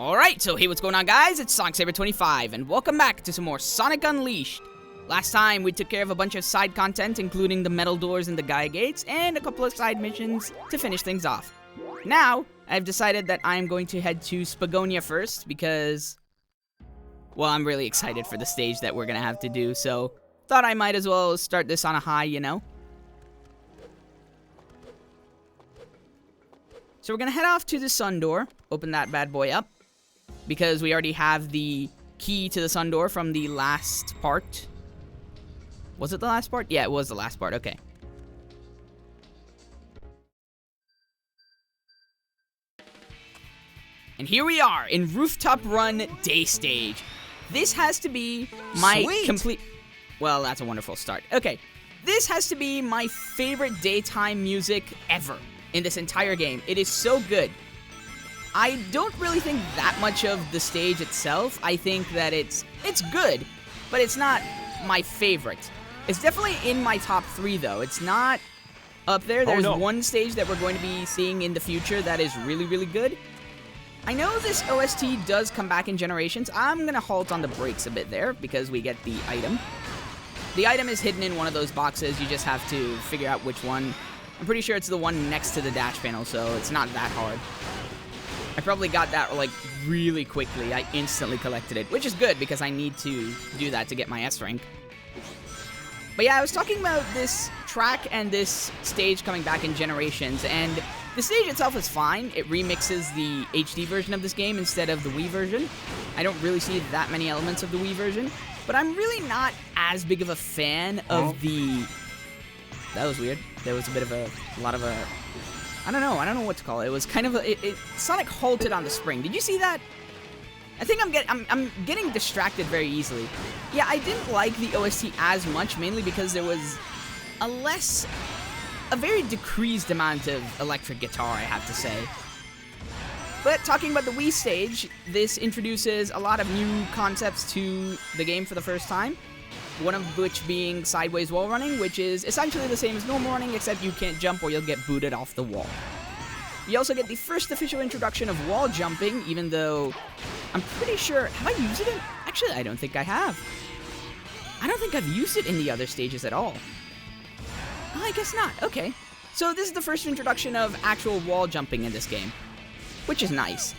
Alright, so hey, what's going on, guys? It's SonicSaber25, and welcome back to some more Sonic Unleashed. Last time, we took care of a bunch of side content, including the metal doors and the Gaia gates, and a couple of side missions to finish things off. Now, I've decided that I'm going to head to Spagonia first, because, well, I'm really excited for the stage that we're gonna have to do, so thought I might as well start this on a high, you know? So we're gonna head off to the sun door, open that bad boy up, because we already have the key to the sun door from the last part. Was it the last part? Yeah, it was the last part, okay. And here we are in Rooftop Run Day Stage. This has to be my complete... Well, that's a wonderful start. Okay, this has to be my favorite daytime music ever in this entire game. It is so good. I don't really think that much of the stage itself. I think that it's good, but it's not my favorite. It's definitely in my top 3, though. It's not up there. There's one stage that we're going to be seeing in the future that is really, really good. I know this OST does come back in Generations. I'm going to halt on the brakes a bit there because we get the item. The item is hidden in one of those boxes. You just have to figure out which one. I'm pretty sure it's the one next to the dash panel, so it's not that hard. I probably got that, like, really quickly. I instantly collected it, which is good because I need to do that to get my S rank. But yeah, I was talking about this track and this stage coming back in Generations, and the stage itself is fine. It remixes the HD version of this game instead of the Wii version. I don't really see that many elements of the Wii version, but I'm really not as big of a fan of the... That was weird. There was a bit of a lot of a... I don't know what to call it. It was kind of a... Sonic halted on the spring. Did you see that? I think I'm getting distracted very easily. Yeah, I didn't like the OST as much, mainly because there was a very decreased amount of electric guitar, I have to say. But talking about the Wii stage, this introduces a lot of new concepts to the game for the first time. One of which being sideways wall running, which is essentially the same as normal running, except you can't jump or you'll get booted off the wall. You also get the first official introduction of wall jumping, even though I'm pretty sure... Have I used it in... Actually, I don't think I have. I don't think I've used it in the other stages at all. Oh, I guess not. Okay. So this is the first introduction of actual wall jumping in this game, which is nice.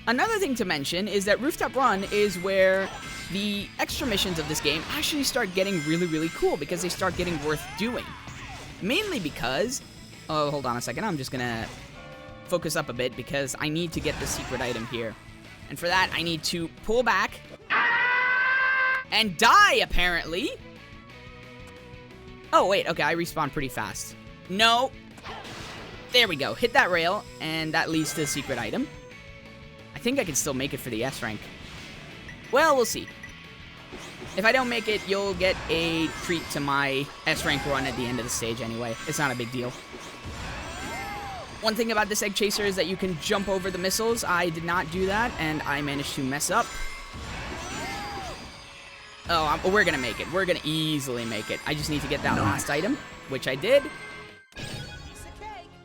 Another thing to mention is that Rooftop Run is where the extra missions of this game actually start getting really, really cool because they start getting worth doing. Mainly because... Oh, hold on a second. I'm just gonna focus up a bit because I need to get the secret item here. And for that, I need to pull back and die, apparently. Oh, wait. Okay, I respawn pretty fast. No. There we go. Hit that rail, and that leads to the secret item. I think I can still make it for the S rank. Well, we'll see. If I don't make it, you'll get a treat to my S rank run at the end of the stage anyway. It's not a big deal. One thing about this egg chaser is that you can jump over the missiles. I did not do that, and I managed to mess up. Oh, we're gonna make it. We're gonna easily make it. I just need to get that last item, which I did.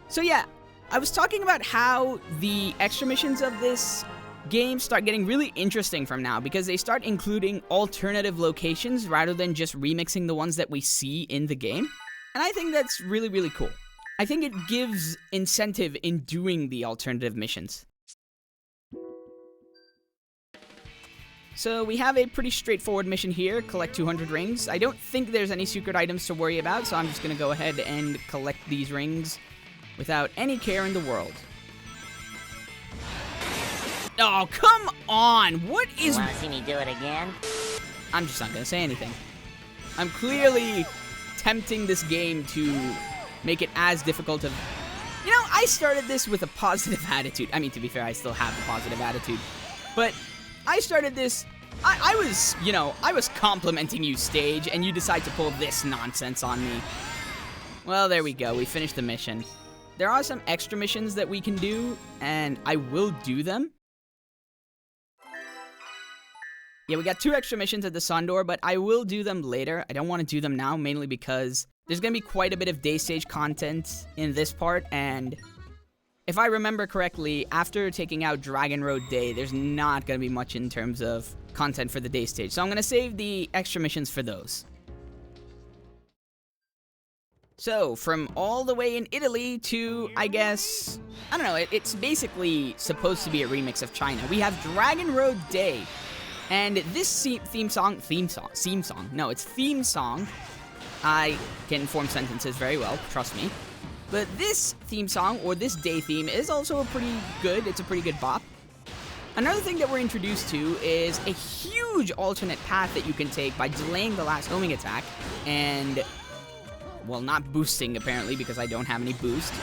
So yeah, I was talking about how the extra missions of this game start getting really interesting from now because they start including alternative locations rather than just remixing the ones that we see in the game. And I think that's really, really cool. I think it gives incentive in doing the alternative missions. So we have a pretty straightforward mission here, collect 200 rings. I don't think there's any secret items to worry about, so I'm just gonna go ahead and collect these rings without any care in the world. Oh, come on! What is... Wanna see me do it again? I'm just not gonna say anything. I'm clearly tempting this game to make it as difficult of... You know, I started this with a positive attitude. I mean, to be fair, I still have a positive attitude. But I started this... I was, you know, I was complimenting you, stage, and you decide to pull this nonsense on me. Well, there we go. We finished the mission. There are some extra missions that we can do, and I will do them. Yeah, we got 2 extra missions at the sun door, but I will do them later. I don't want to do them now, mainly because there's going to be quite a bit of day stage content in this part, and if I remember correctly, after taking out Dragon Road Day, there's not going to be much in terms of content for the day stage. So I'm going to save the extra missions for those. So, from all the way in Italy to, I guess, I don't know, it's basically supposed to be a remix of China. We have Dragon Road Day. And this theme song, no, it's theme song. I can form sentences very well, trust me. But this theme song, or this day theme, is also it's a pretty good bop. Another thing that we're introduced to is a huge alternate path that you can take by delaying the last homing attack, and, well, not boosting, apparently, because I don't have any boost.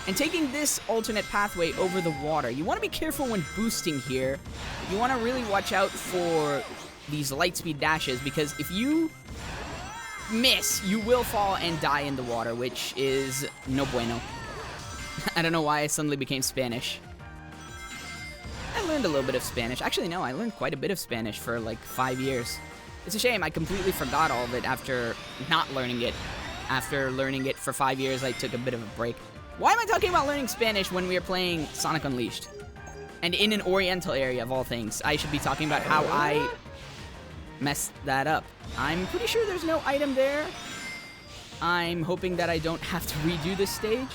And taking this alternate pathway over the water. You want to be careful when boosting here. You want to really watch out for these light speed dashes, because if you miss, you will fall and die in the water, which is no bueno. I don't know why I suddenly became Spanish. I learned a little bit of Spanish. Actually, no, I learned quite a bit of Spanish for like 5 years. It's a shame I completely forgot all of it after not learning it. After learning it for 5 years, I took a bit of a break. Why am I talking about learning Spanish when we are playing Sonic Unleashed? And in an Oriental area, of all things. I should be talking about how I messed that up. I'm pretty sure there's no item there. I'm hoping that I don't have to redo this stage.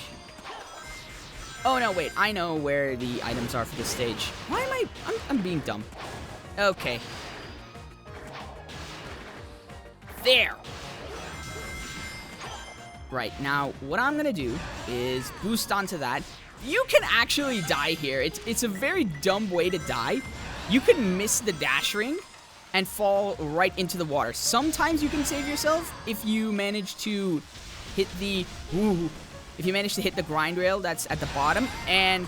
Oh, no, wait. I know where the items are for this stage. Why am I'm being dumb. Okay. There. Right, now, what I'm gonna do is boost onto that. You can actually die here. It's a very dumb way to die. You can miss the dash ring and fall right into the water. Sometimes you can save yourself if you manage to hit the... if you manage to hit the grind rail that's at the bottom, and...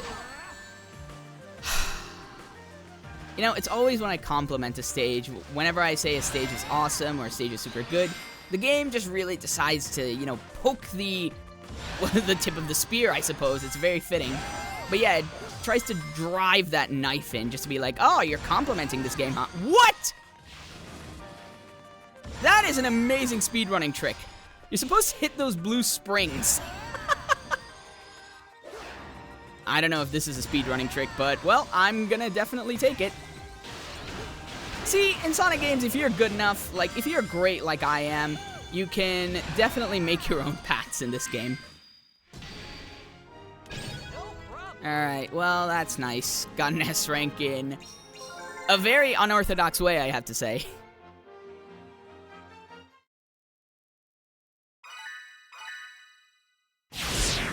you know, it's always when I compliment a stage. Whenever I say a stage is awesome or a stage is super good, the game just really decides to, you know, poke the tip of the spear, I suppose. It's very fitting. But yeah, it tries to drive that knife in just to be like, oh, you're complimenting this game, huh? What? That is an amazing speedrunning trick. You're supposed to hit those blue springs. I don't know if this is a speedrunning trick, but, well, I'm gonna definitely take it. See, in Sonic games, if you're good enough, like, if you're great like I am, you can definitely make your own paths in this game. Alright, well, that's nice. Got an S rank in a very unorthodox way, I have to say.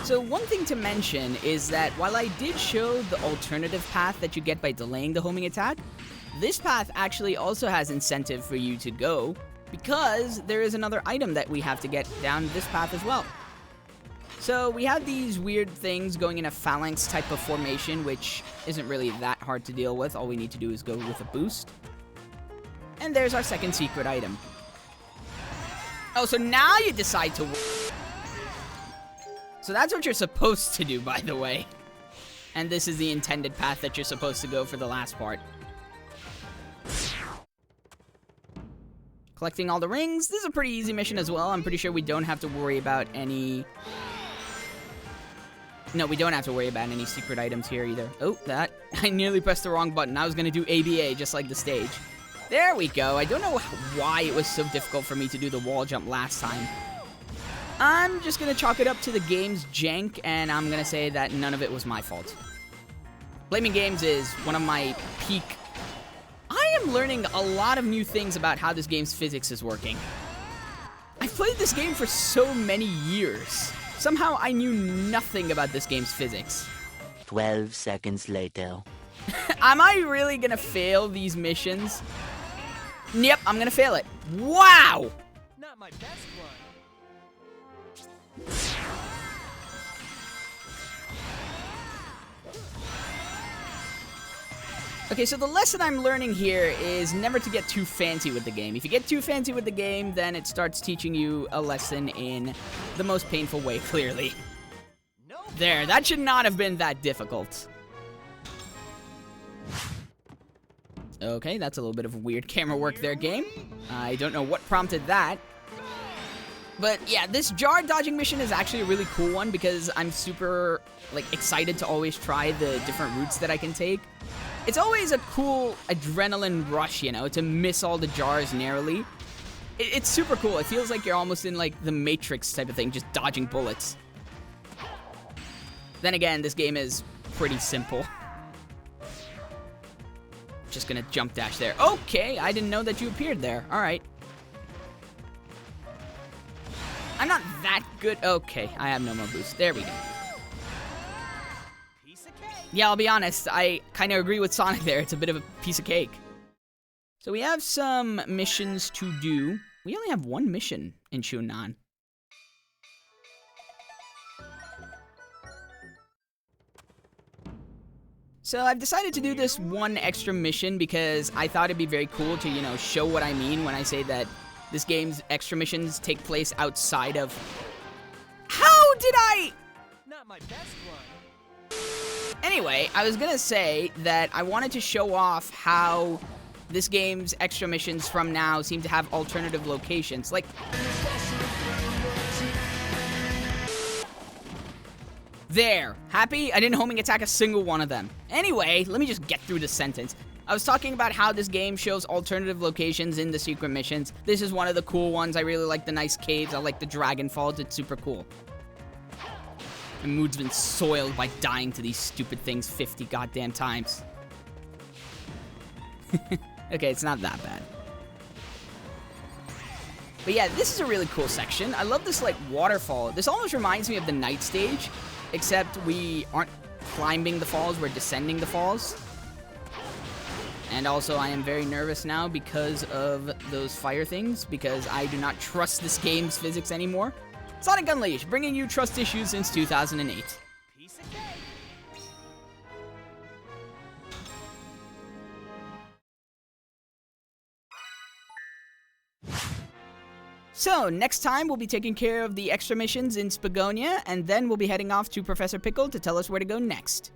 So one thing to mention is that while I did show the alternative path that you get by delaying the homing attack, this path actually also has incentive for you to go, because there is another item that we have to get down this path as well. So we have these weird things going in a phalanx type of formation, which isn't really that hard to deal with. All we need to do is go with a boost. And there's our second secret item. Oh, so now you decide to... So that's what you're supposed to do, by the way. And this is the intended path that you're supposed to go for the last part. Collecting all the rings. This is a pretty easy mission as well. I'm pretty sure we don't have to worry about any... No, we don't have to worry about any secret items here either. Oh, that. I nearly pressed the wrong button. I was going to do ABA just like the stage. There we go. I don't know why it was so difficult for me to do the wall jump last time. I'm just going to chalk it up to the game's jank, and I'm going to say that none of it was my fault. Blaming games is one of my peak... I am learning a lot of new things about how this game's physics is working. I've played this game for so many years. Somehow I knew nothing about this game's physics. 12 seconds later. Am I really gonna fail these missions? Yep, I'm gonna fail it. Wow! Not my best one. Okay, so the lesson I'm learning here is never to get too fancy with the game. If you get too fancy with the game, then it starts teaching you a lesson in the most painful way, clearly. There, that should not have been that difficult. Okay, that's a little bit of weird camera work there, game. I don't know what prompted that. But yeah, this jar dodging mission is actually a really cool one because I'm super excited to always try the different routes that I can take. It's always a cool adrenaline rush, you know, to miss all the jars narrowly. It's super cool. It feels like you're almost in the Matrix type of thing, just dodging bullets. Then again, this game is pretty simple. Just gonna jump dash there. Okay, I didn't know that you appeared there. All right. I'm not that good. Okay, I have no more boost. There we go. Yeah, I'll be honest. I kind of agree with Sonic there. It's a bit of a piece of cake. So we have some missions to do. We only have one mission in Chun-Nan. So I've decided to do this one extra mission because I thought it'd be very cool to, you know, show what I mean when I say that this game's extra missions take place outside of... How did I... Not my best one. Anyway, I was gonna say that I wanted to show off how this game's extra missions from now seem to have alternative locations. There. Happy? I didn't homing attack a single one of them. Anyway, let me just get through the sentence. I was talking about how this game shows alternative locations in the secret missions. This is one of the cool ones. I really like the nice caves. I like the dragon falls. It's super cool. My mood's been soiled by dying to these stupid things 50 goddamn times. Okay, it's not that bad. But yeah, this is a really cool section. I love this, waterfall. This almost reminds me of the night stage, except we aren't climbing the falls, we're descending the falls. And also, I am very nervous now because of those fire things, because I do not trust this game's physics anymore. Sonic Unleashed, bringing you trust issues since 2008. Piece of cake. So, next time we'll be taking care of the extra missions in Spagonia, and then we'll be heading off to Professor Pickle to tell us where to go next.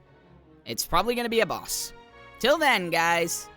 It's probably gonna be a boss. Till then, guys.